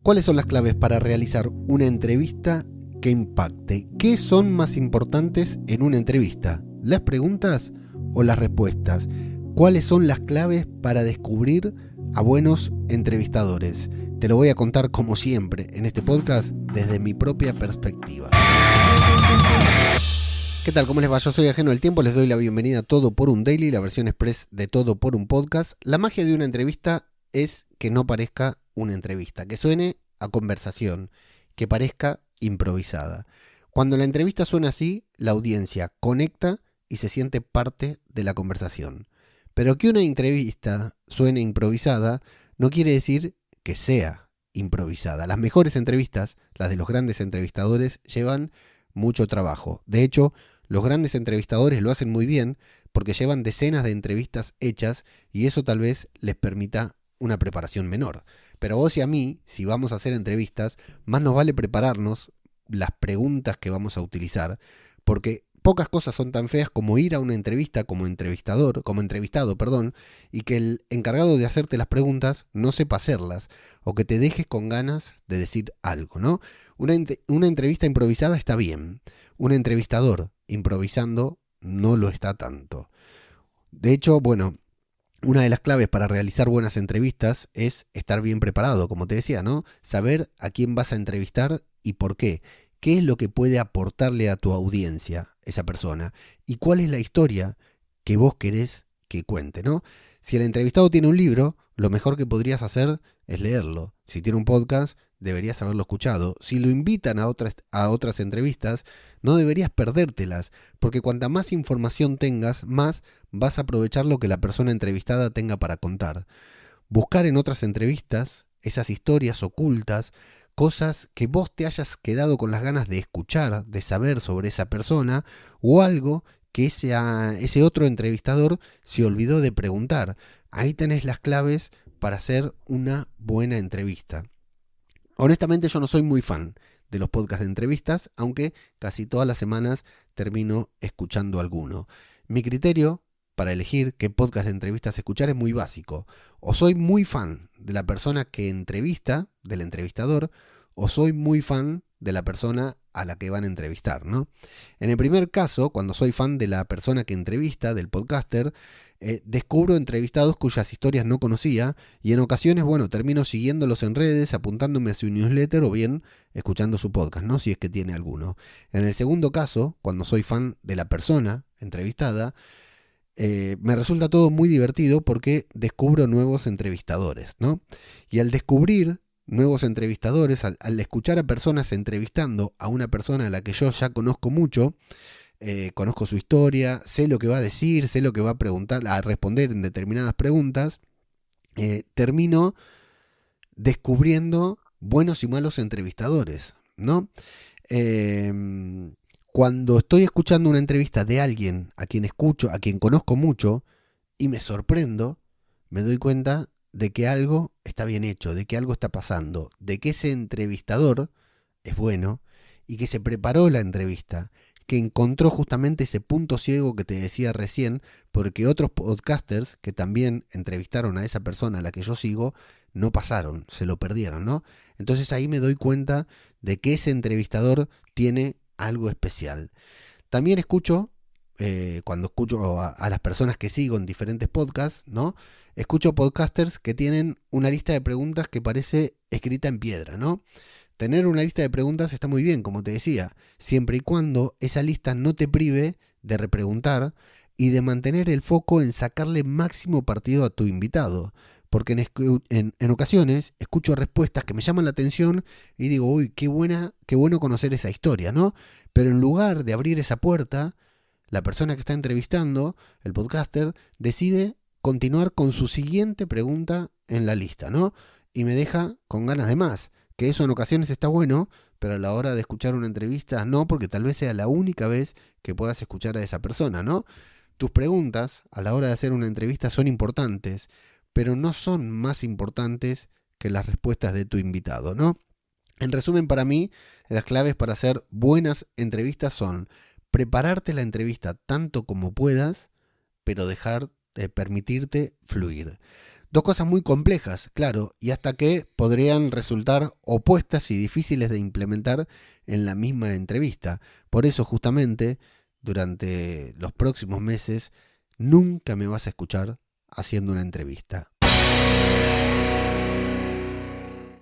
¿Cuáles son las claves para realizar una entrevista que impacte? ¿Qué son más importantes en una entrevista? ¿Las preguntas o las respuestas? ¿Cuáles son las claves para descubrir a buenos entrevistadores? Te lo voy a contar como siempre en este podcast desde mi propia perspectiva. ¿Qué tal? ¿Cómo les va? Yo soy Ajeno al Tiempo, les doy la bienvenida a Todo por un Daily, la versión express de Todo por un Podcast. La magia de una entrevista es que no parezca una entrevista, que suene a conversación, que parezca improvisada. Cuando la entrevista suena así, la audiencia conecta y se siente parte de la conversación. Pero que una entrevista suene improvisada no quiere decir que sea improvisada. Las mejores entrevistas, las de los grandes entrevistadores, llevan mucho trabajo. De hecho, los grandes entrevistadores lo hacen muy bien porque llevan decenas de entrevistas hechas y eso tal vez les permita una preparación menor. Pero a vos y a mí, si vamos a hacer entrevistas, más nos vale prepararnos las preguntas que vamos a utilizar, porque pocas cosas son tan feas como ir a una entrevista como entrevistado, y que el encargado de hacerte las preguntas no sepa hacerlas, o que te dejes con ganas de decir algo, ¿no? Una entrevista improvisada está bien, un entrevistador improvisando no lo está tanto. De hecho, una de las claves para realizar buenas entrevistas es estar bien preparado, como te decía, ¿no? Saber a quién vas a entrevistar y por qué. ¿Qué es lo que puede aportarle a tu audiencia esa persona? ¿Y cuál es la historia que vos querés que cuente, ¿no? Si el entrevistado tiene un libro, lo mejor que podrías hacer es leerlo. Si tiene un podcast, deberías haberlo escuchado. Si lo invitan a otras entrevistas, no deberías perdértelas, porque cuanta más información tengas, más vas a aprovechar lo que la persona entrevistada tenga para contar. Buscar en otras entrevistas esas historias ocultas, cosas que vos te hayas quedado con las ganas de escuchar, de saber sobre esa persona, o algo que ese otro entrevistador se olvidó de preguntar. Ahí tenés las claves para hacer una buena entrevista. Honestamente, yo no soy muy fan de los podcasts de entrevistas, aunque casi todas las semanas termino escuchando alguno. Mi criterio para elegir qué podcast de entrevistas escuchar es muy básico. O soy muy fan de la persona que entrevista, del entrevistador, o soy muy fan de la persona a la que van a entrevistar, ¿no? En el primer caso, cuando soy fan de la persona que entrevista, del podcaster, descubro entrevistados cuyas historias no conocía y en ocasiones, termino siguiéndolos en redes, apuntándome a su newsletter o bien escuchando su podcast, ¿no? Si es que tiene alguno. En el segundo caso, cuando soy fan de la persona entrevistada, me resulta todo muy divertido porque descubro nuevos entrevistadores, ¿no? Y al descubrir nuevos entrevistadores, al escuchar a personas entrevistando a una persona a la que yo ya conozco mucho, conozco su historia, sé lo que va a decir, sé lo que va a preguntar, a responder en determinadas preguntas, termino descubriendo buenos y malos entrevistadores, ¿no? Cuando estoy escuchando una entrevista de alguien a quien escucho, a quien conozco mucho, y me sorprendo, me doy cuenta de que algo está bien hecho, de que algo está pasando, de que ese entrevistador es bueno y que se preparó la entrevista, que encontró justamente ese punto ciego que te decía recién, porque otros podcasters que también entrevistaron a esa persona a la que yo sigo, no pasaron, se lo perdieron, ¿no? Entonces ahí me doy cuenta de que ese entrevistador tiene algo especial. También escucho, cuando escucho a las personas que sigo en diferentes podcasts, ¿no? Escucho podcasters que tienen una lista de preguntas que parece escrita en piedra, ¿no? Tener una lista de preguntas está muy bien, como te decía, siempre y cuando esa lista no te prive de repreguntar y de mantener el foco en sacarle máximo partido a tu invitado. Porque en ocasiones escucho respuestas que me llaman la atención y digo, uy, qué bueno conocer esa historia, ¿no? Pero en lugar de abrir esa puerta, la persona que está entrevistando, el podcaster, decide continuar con su siguiente pregunta en la lista, ¿no? Y me deja con ganas de más. Que eso en ocasiones está bueno, pero a la hora de escuchar una entrevista no, porque tal vez sea la única vez que puedas escuchar a esa persona, ¿no? Tus preguntas a la hora de hacer una entrevista son importantes, pero no son más importantes que las respuestas de tu invitado, ¿no? En resumen, para mí, las claves para hacer buenas entrevistas son prepararte la entrevista tanto como puedas, pero permitirte fluir. Dos cosas muy complejas, claro, y hasta que podrían resultar opuestas y difíciles de implementar en la misma entrevista. Por eso, justamente, durante los próximos meses, nunca me vas a escuchar haciendo una entrevista.